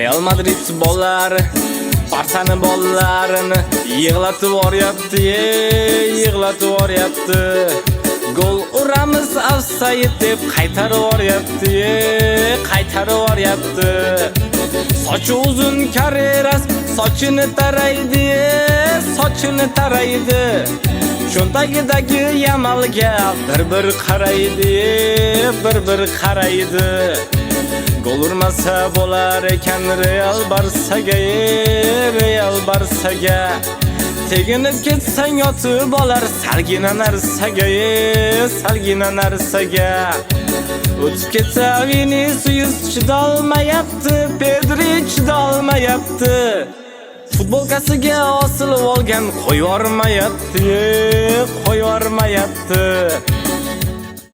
Real Madrid bollar Barsani bollarini yig'latib yuboryapti, yig'latib yuboryapti. Gol uramiz offside deb qaytarib yuboryapti, qaytarib yuboryapti. Sochi uzun Carreras sochini taraydi, sochini taraydi. Cho'ntagidagi Yamalga bir qaraydi, bir qaraydi. Gol urmasa bo'lar ekan Real Barsaga, Real Barsaga. Teginib ketsang yotib olar salgina narsaga, salgina narsaga. O'tib ketsa Vinicius chidolmayapti, Pedri chidolmayapti. Futbolkasiga osilib olgan qo'yvormayapti, qo'yvormayapti.